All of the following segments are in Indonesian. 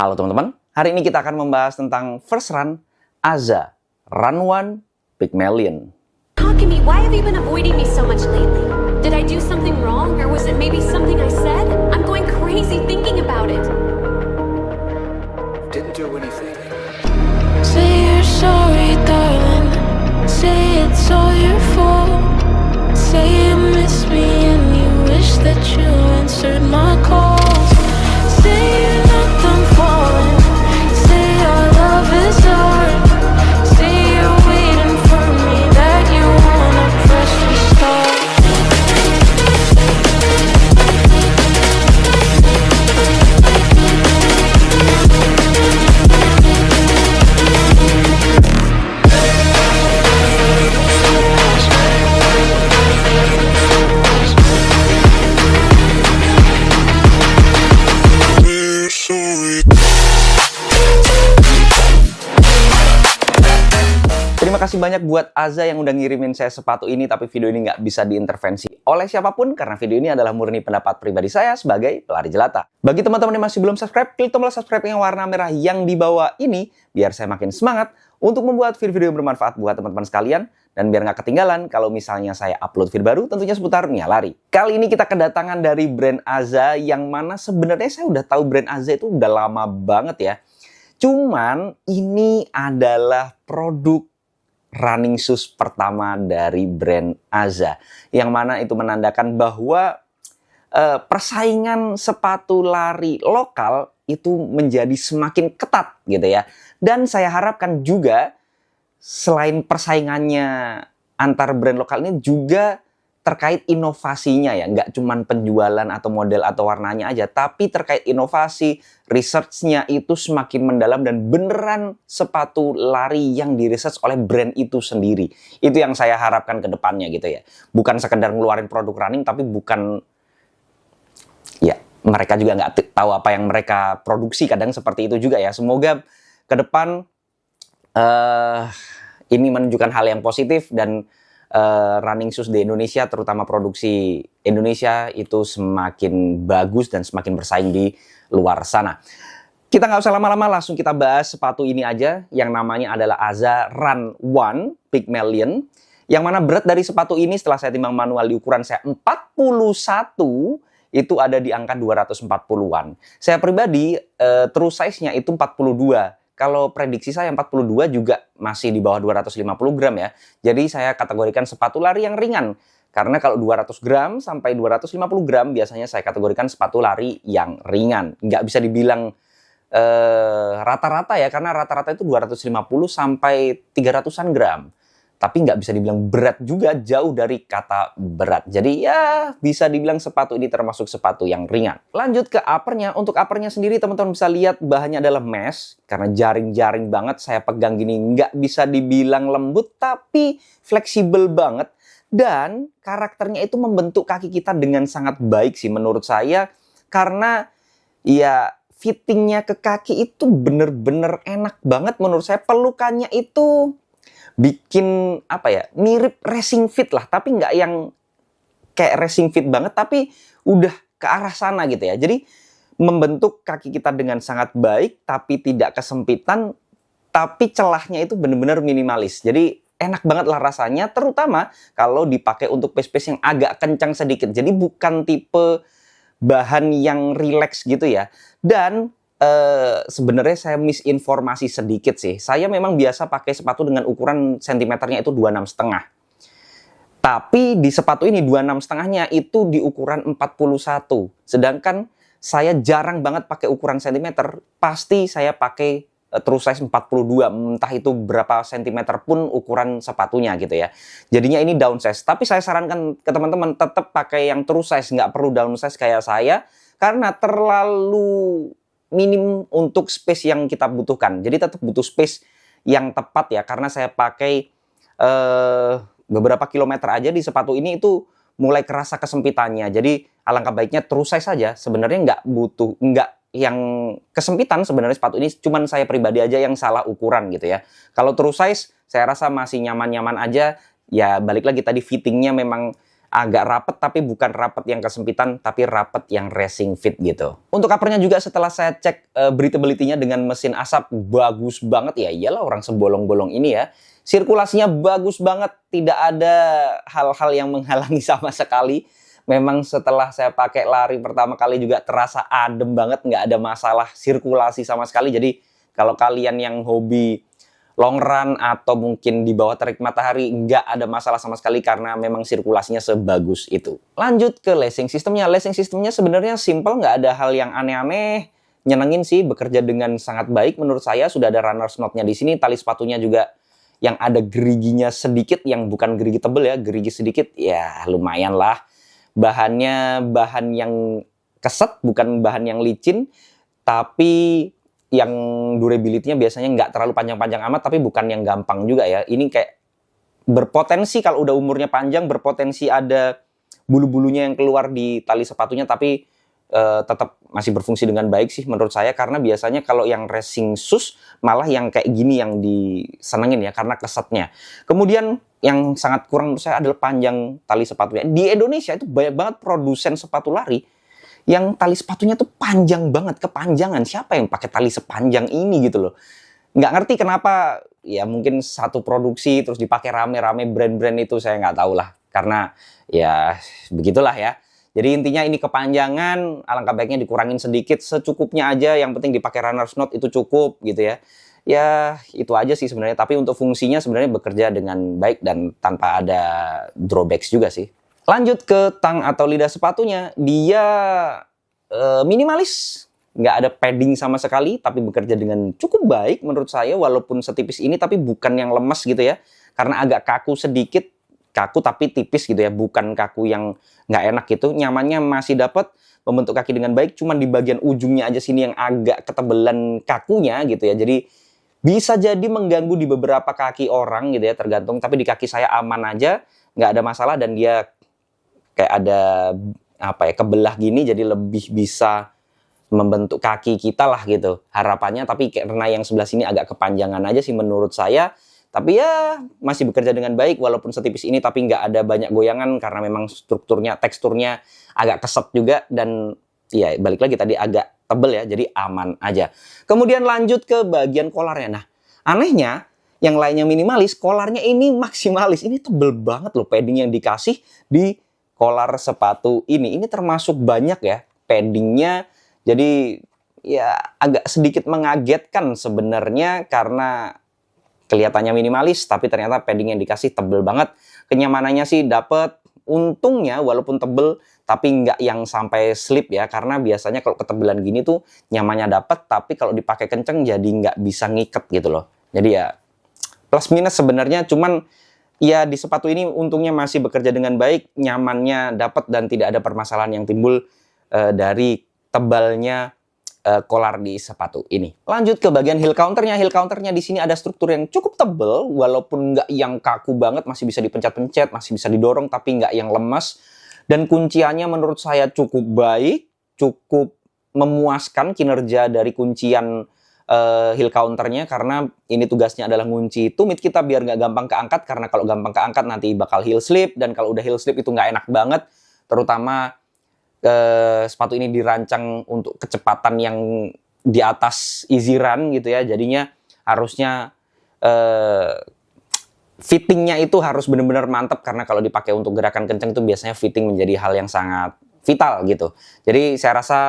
Halo teman-teman, hari ini kita akan membahas tentang first run Aza Run 1 Pygmalion. Talk to me. Why have you been avoiding me so much lately? Did I do something wrong, or was it maybe something I said? I'm going crazy thinking about it. Didn't do anything. Say you're sorry, darling. Say it's all your fault. Say you miss me and you wish that you answered my calls. Say you're not done falling. Say our love is hard. Say you're waiting for me, that you wanna press restart. Terima kasih banyak buat Aza yang udah ngirimin saya sepatu ini, tapi video ini nggak bisa diintervensi oleh siapapun karena video ini adalah murni pendapat pribadi saya sebagai pelari jelata. Bagi teman-teman yang masih belum subscribe, klik tombol subscribe yang warna merah yang di bawah ini biar saya makin semangat untuk membuat video-video yang bermanfaat buat teman-teman sekalian dan biar nggak ketinggalan kalau misalnya saya upload video baru tentunya seputar Nia Lari. Kali ini kita kedatangan dari brand Aza yang mana sebenarnya saya udah tahu brand Aza itu udah lama banget ya. Cuman ini adalah produk running shoes pertama dari brand Aza, yang mana itu menandakan bahwa persaingan sepatu lari lokal itu menjadi semakin ketat gitu ya. Dan saya harapkan juga selain persaingannya antar brand lokal ini juga terkait inovasinya ya, nggak cuman penjualan atau model atau warnanya aja, tapi terkait inovasi, research-nya itu semakin mendalam dan beneran sepatu lari yang di-research oleh brand itu sendiri. Itu yang saya harapkan ke depannya gitu ya. Bukan sekedar ngeluarin produk running, tapi bukan, ya mereka juga nggak tahu apa yang mereka produksi, kadang seperti itu juga ya. Semoga ke depan ini menunjukkan hal yang positif dan running shoes di Indonesia, terutama produksi Indonesia itu semakin bagus dan semakin bersaing di luar sana. Kita nggak usah lama-lama, langsung kita bahas sepatu ini aja yang namanya adalah Aza Run 1 Pygmalion, yang mana berat dari sepatu ini setelah saya timbang manual di ukuran saya 41 itu ada di angka 240-an. Saya pribadi true size-nya itu 42. Kalau prediksi saya 42 juga masih di bawah 250 gram ya. Jadi saya kategorikan sepatu lari yang ringan. Karena kalau 200 gram sampai 250 gram biasanya saya kategorikan sepatu lari yang ringan. Nggak bisa dibilang rata-rata ya, karena rata-rata itu 250 sampai 300-an gram. Tapi nggak bisa dibilang berat juga, jauh dari kata berat. Jadi ya bisa dibilang sepatu ini termasuk sepatu yang ringan. Lanjut ke uppernya. Untuk uppernya sendiri teman-teman bisa lihat bahannya adalah mesh. Karena jaring-jaring banget, saya pegang gini nggak bisa dibilang lembut, tapi fleksibel banget. Dan karakternya itu membentuk kaki kita dengan sangat baik sih menurut saya. Karena ya fittingnya ke kaki itu bener-bener enak banget menurut saya. Pelukannya itu bikin apa ya, mirip racing fit lah, tapi nggak yang kayak racing fit banget, tapi udah ke arah sana gitu ya. Jadi membentuk kaki kita dengan sangat baik, tapi tidak kesempitan, tapi celahnya itu benar-benar minimalis. Jadi enak banget lah rasanya, terutama kalau dipakai untuk pace-pace yang agak kencang sedikit. Jadi bukan tipe bahan yang relax gitu ya. Dan sebenarnya saya misinformasi sedikit sih. Saya memang biasa pakai sepatu dengan ukuran sentimeternya itu 26,5. Tapi di sepatu ini 26,5-nya itu di ukuran 41. Sedangkan saya jarang banget pakai ukuran sentimeter. Pasti saya pakai true size 42. Entah itu berapa sentimeter pun ukuran sepatunya gitu ya. Jadinya ini down size. Tapi saya sarankan ke teman-teman tetap pakai yang true size. Nggak perlu down size kayak saya. Karena terlalu minim untuk space yang kita butuhkan. Jadi tetap butuh space yang tepat ya. Karena saya pakai beberapa kilometer aja di sepatu ini itu mulai kerasa kesempitannya. Jadi alangkah baiknya true size saja. Sebenarnya nggak yang kesempitan sebenarnya sepatu ini. Cuman saya pribadi aja yang salah ukuran gitu ya. Kalau true size saya rasa masih nyaman-nyaman aja. Ya balik lagi tadi fittingnya memang agak rapet tapi bukan rapet yang kesempitan, tapi rapet yang racing fit gitu. Untuk covernya juga setelah saya cek breathability-nya dengan mesin asap bagus banget ya. Iyalah orang sebolong-bolong ini ya. Sirkulasinya bagus banget, tidak ada hal-hal yang menghalangi sama sekali. Memang setelah saya pakai lari pertama kali juga terasa adem banget, nggak ada masalah sirkulasi sama sekali. Jadi kalau kalian yang hobi long run atau mungkin di bawah terik matahari nggak ada masalah sama sekali karena memang sirkulasinya sebagus itu. Lanjut ke lacing sistemnya. Lacing sistemnya sebenarnya simple, nggak ada hal yang aneh-aneh. Nyenengin sih, bekerja dengan sangat baik menurut saya. Sudah ada runner's knot-nya di sini. Tali sepatunya juga yang ada geriginya sedikit, yang bukan gerigi tebel ya, gerigi sedikit. Ya lumayan lah. Bahannya bahan yang keset, bukan bahan yang licin. Tapi yang durability-nya biasanya nggak terlalu panjang-panjang amat, tapi bukan yang gampang juga ya. Ini kayak berpotensi kalau udah umurnya panjang, berpotensi ada bulu-bulunya yang keluar di tali sepatunya, tapi tetap masih berfungsi dengan baik sih menurut saya. Karena biasanya kalau yang racing shoes malah yang kayak gini yang disenengin ya, karena kesetnya. Kemudian yang sangat kurang menurut saya adalah panjang tali sepatunya. Di Indonesia itu banyak banget produsen sepatu lari yang tali sepatunya tuh panjang banget, kepanjangan. Siapa yang pakai tali sepanjang ini gitu loh. Nggak ngerti kenapa, ya mungkin satu produksi terus dipakai rame-rame brand-brand itu, saya nggak tahu lah. Karena ya begitulah ya. Jadi intinya ini kepanjangan, alangkah baiknya dikurangin sedikit, secukupnya aja, yang penting dipakai runner's knot itu cukup gitu ya. Ya itu aja sih sebenarnya, tapi untuk fungsinya sebenarnya bekerja dengan baik dan tanpa ada drawbacks juga sih. Lanjut ke tang atau lidah sepatunya, dia minimalis, nggak ada padding sama sekali, tapi bekerja dengan cukup baik menurut saya, walaupun setipis ini, tapi bukan yang lemes gitu ya, karena agak kaku sedikit, kaku tapi tipis gitu ya, bukan kaku yang nggak enak gitu, nyamannya masih dapat, membentuk kaki dengan baik, cuman di bagian ujungnya aja sini yang agak ketebelan kakunya gitu ya, jadi bisa jadi mengganggu di beberapa kaki orang gitu ya, tergantung, tapi di kaki saya aman aja, nggak ada masalah, dan dia kayak ada apa ya, kebelah gini, jadi lebih bisa membentuk kaki kita lah gitu harapannya. Tapi karena yang sebelah sini agak kepanjangan aja sih menurut saya, tapi ya masih bekerja dengan baik walaupun setipis ini, tapi nggak ada banyak goyangan karena memang strukturnya, teksturnya agak keset juga, dan ya balik lagi tadi agak tebel ya, jadi aman aja. Kemudian lanjut ke bagian kolarnya. Nah anehnya yang lainnya minimalis, kolarnya ini maksimalis. Ini tebel banget loh padding yang dikasih di kolar sepatu ini. Ini termasuk banyak ya paddingnya. Jadi ya agak sedikit mengagetkan sebenarnya karena kelihatannya minimalis, tapi ternyata padding yang dikasih tebel banget. Kenyamanannya sih dapet. Untungnya walaupun tebel, tapi nggak yang sampai slip ya. Karena biasanya kalau ketebelan gini tuh nyamannya dapet, tapi kalau dipakai kenceng jadi nggak bisa ngiket gitu loh. Jadi ya plus minus sebenarnya, cuman ya di sepatu ini untungnya masih bekerja dengan baik, nyamannya dapat dan tidak ada permasalahan yang timbul dari tebalnya kolar di sepatu ini. Lanjut ke bagian heel counternya. Heel counternya di sini ada struktur yang cukup tebal, walaupun nggak yang kaku banget, masih bisa dipencet-pencet, masih bisa didorong, tapi nggak yang lemas. Dan kunciannya menurut saya cukup baik, cukup memuaskan kinerja dari kuncian heel counternya, karena ini tugasnya adalah ngunci tumit kita biar nggak gampang keangkat, karena kalau gampang keangkat nanti bakal heel slip, dan kalau udah heel slip itu nggak enak banget, terutama sepatu ini dirancang untuk kecepatan yang di atas easy run gitu ya, jadinya harusnya fittingnya itu harus benar-benar mantap, karena kalau dipakai untuk gerakan kenceng itu biasanya fitting menjadi hal yang sangat vital gitu. Jadi saya rasa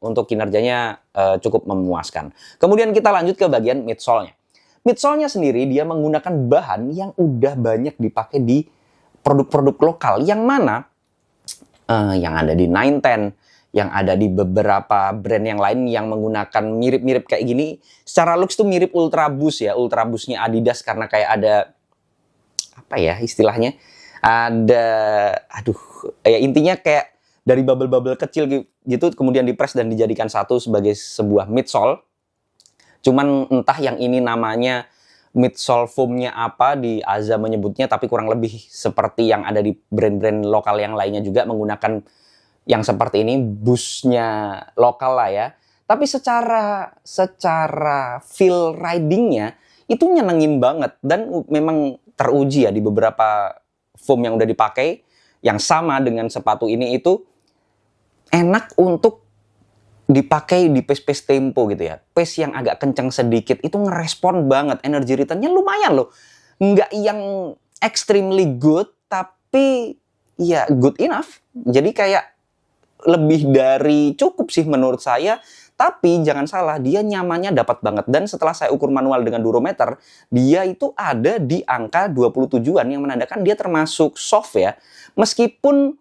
untuk kinerjanya cukup memuaskan. Kemudian kita lanjut ke bagian midsole-nya. Midsole-nya sendiri dia menggunakan bahan yang udah banyak dipakai di produk-produk lokal, yang mana yang ada di 910, yang ada di beberapa brand yang lain yang menggunakan mirip-mirip kayak gini. Secara looks tuh mirip Ultra Boost ya, Ultra Boost-nya Adidas, karena kayak ada apa ya istilahnya? Ada ya intinya kayak dari bubble-bubble kecil gitu, kemudian dipres dan dijadikan satu sebagai sebuah midsole. Cuman entah yang ini namanya midsole foam-nya apa, di Aza menyebutnya, tapi kurang lebih seperti yang ada di brand-brand lokal yang lainnya juga menggunakan yang seperti ini, Boost-nya lokal lah ya. Tapi secara feel riding-nya itu nyenengin banget, dan memang teruji ya di beberapa foam yang udah dipakai. yang sama dengan sepatu ini itu enak untuk dipakai di pace-pace tempo gitu ya. Pace yang agak kencang sedikit itu ngerespon banget. Energy return-nya lumayan loh. Nggak yang extremely good, tapi ya good enough. Jadi kayak lebih dari cukup sih menurut saya. Tapi jangan salah, dia nyamannya dapat banget. Dan setelah saya ukur manual dengan durometer, dia itu ada di angka 27-an yang menandakan dia termasuk soft ya. Meskipun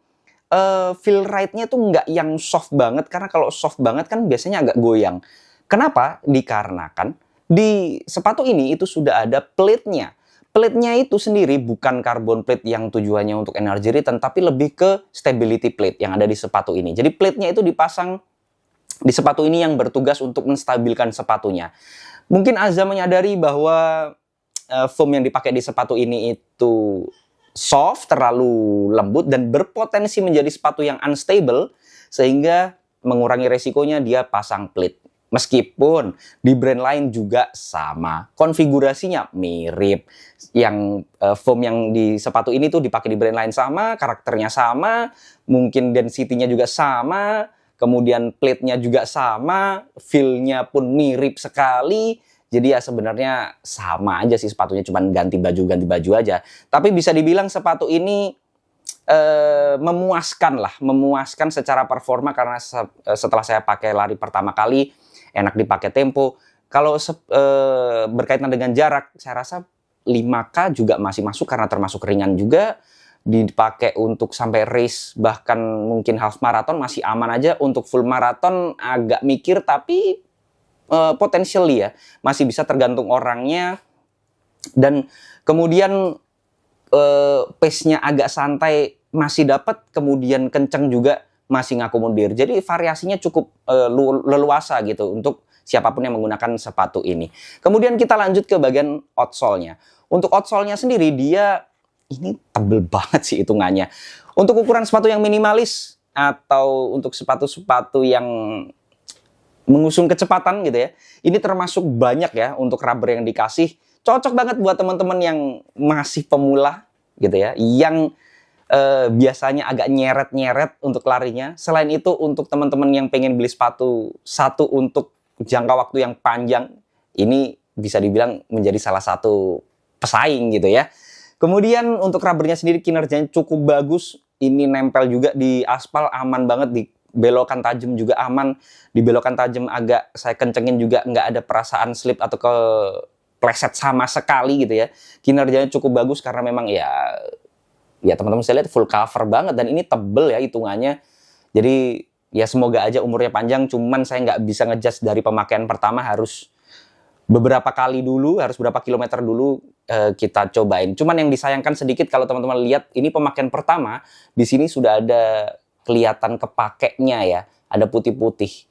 feel ride-nya tuh nggak yang soft banget, karena kalau soft banget kan biasanya agak goyang. Kenapa? Dikarenakan di sepatu ini itu sudah ada plate-nya. Plate-nya itu sendiri bukan carbon plate yang tujuannya untuk energy return, tapi lebih ke stability plate yang ada di sepatu ini. Jadi plate-nya itu dipasang di sepatu ini yang bertugas untuk menstabilkan sepatunya. Mungkin Azza menyadari bahwa foam yang dipakai di sepatu ini itu soft, terlalu lembut, dan berpotensi menjadi sepatu yang unstable, sehingga mengurangi resikonya dia pasang plate. Meskipun di brand lain juga sama, konfigurasinya mirip. Yang foam yang di sepatu ini tuh dipakai di brand lain sama, karakternya sama, mungkin density-nya juga sama, kemudian plate-nya juga sama, feel-nya pun mirip sekali. Jadi ya sebenarnya sama aja sih sepatunya, cuma ganti baju aja. Tapi bisa dibilang sepatu ini memuaskan secara performa, karena setelah saya pakai lari pertama kali, enak dipakai tempo. Kalau berkaitan dengan jarak, saya rasa 5K juga masih masuk karena termasuk ringan juga. Dipakai untuk sampai race, bahkan mungkin half marathon masih aman aja. Untuk full marathon agak mikir, tapi potentially ya, masih bisa tergantung orangnya. Dan kemudian pace-nya agak santai masih dapat, kemudian kenceng juga masih ngakomodir. Jadi variasinya cukup leluasa gitu untuk siapapun yang menggunakan sepatu ini. Kemudian kita lanjut ke bagian outsole-nya. Untuk outsole-nya sendiri, dia ini tebel banget sih hitungannya. Untuk ukuran sepatu yang minimalis atau untuk sepatu-sepatu yang mengusung kecepatan gitu ya, ini termasuk banyak ya untuk rubber yang dikasih. Cocok banget buat teman-teman yang masih pemula gitu ya, yang biasanya agak nyeret-nyeret untuk larinya. Selain itu, untuk teman-teman yang pengen beli sepatu satu untuk jangka waktu yang panjang, ini bisa dibilang menjadi salah satu pesaing gitu ya. Kemudian untuk rubbernya sendiri kinerjanya cukup bagus. Ini nempel juga di aspal, aman banget. Di belokan tajam juga aman. Di belokan tajam agak saya kencengin juga nggak ada perasaan slip atau kepleset sama sekali gitu ya. Kinerjanya cukup bagus karena memang ya teman-teman saya lihat full cover banget, dan ini tebel ya hitungannya. Jadi ya semoga aja umurnya panjang. Cuman saya nggak bisa ngejudge dari pemakaian pertama, harus beberapa kali dulu, harus berapa kilometer dulu kita cobain. Cuman yang disayangkan sedikit kalau teman-teman lihat ini pemakaian pertama, di sini sudah ada kelihatan kepakainya ya, ada putih-putih.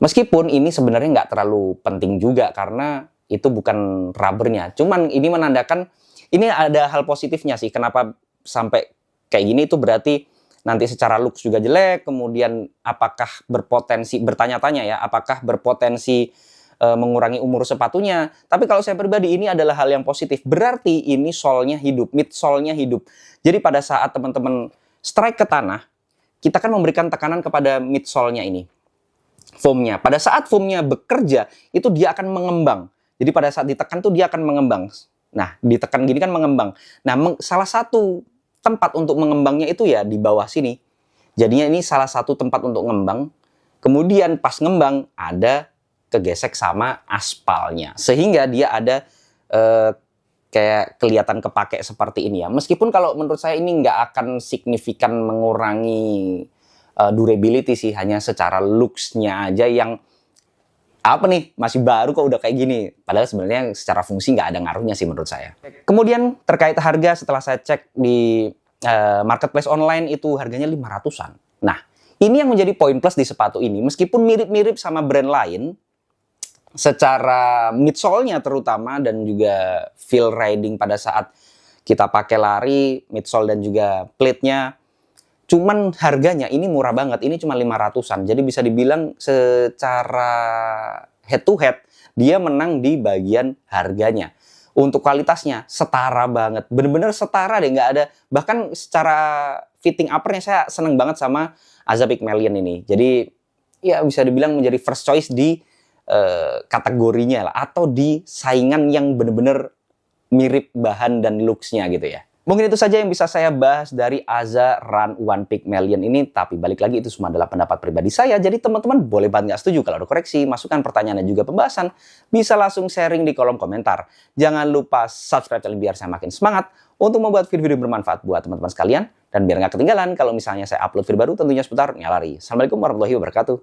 Meskipun ini sebenarnya nggak terlalu penting juga karena itu bukan rubbernya. Cuman ini menandakan ini ada hal positifnya sih. Kenapa sampai kayak gini, itu berarti nanti secara looks juga jelek. Kemudian apakah berpotensi, bertanya-tanya ya, apakah berpotensi mengurangi umur sepatunya. Tapi kalau saya pribadi, ini adalah hal yang positif. Berarti ini sole-nya hidup, midsole-nya hidup. Jadi pada saat teman-teman strike ke tanah, kita kan memberikan tekanan kepada midsole-nya ini, foam-nya. Pada saat foam-nya bekerja, itu dia akan mengembang. Jadi pada saat ditekan tuh dia akan mengembang. Nah, ditekan gini kan mengembang. Nah, salah satu tempat untuk mengembangnya itu ya di bawah sini. Jadinya ini salah satu tempat untuk ngembang. Kemudian pas ngembang ada kegesek sama aspalnya, sehingga dia ada kayak kelihatan kepake seperti ini ya. Meskipun kalau menurut saya ini nggak akan signifikan mengurangi durability sih, hanya secara looks-nya aja yang apa nih, masih baru kok udah kayak gini. Padahal sebenarnya secara fungsi nggak ada ngaruhnya sih menurut saya. Kemudian terkait harga, setelah saya cek di marketplace online itu harganya 500-an. Nah, ini yang menjadi poin plus di sepatu ini. Meskipun mirip-mirip sama brand lain, secara midsole-nya terutama dan juga feel riding pada saat kita pakai lari, midsole dan juga plate-nya, cuman harganya ini murah banget. Ini cuma 500-an. Jadi bisa dibilang secara head to head dia menang di bagian harganya. Untuk kualitasnya setara banget. Bener-bener setara deh, nggak ada. Bahkan secara fitting uppernya saya seneng banget sama Aza Pygmalion ini. Jadi ya bisa dibilang menjadi first choice di kategorinya lah, atau di saingan yang bener-bener mirip bahan dan looks-nya gitu ya. Mungkin itu saja yang bisa saya bahas dari Aza Run One Pygmalion ini, tapi balik lagi itu semua adalah pendapat pribadi saya, jadi teman-teman boleh banget nggak setuju. Kalau ada koreksi, masukan, pertanyaan, dan juga pembahasan, bisa langsung sharing di kolom komentar. Jangan lupa subscribe channel biar saya makin semangat untuk membuat video-video bermanfaat buat teman-teman sekalian, dan biar nggak ketinggalan kalau misalnya saya upload video baru tentunya seputar Nyalari. Assalamualaikum warahmatullahi wabarakatuh.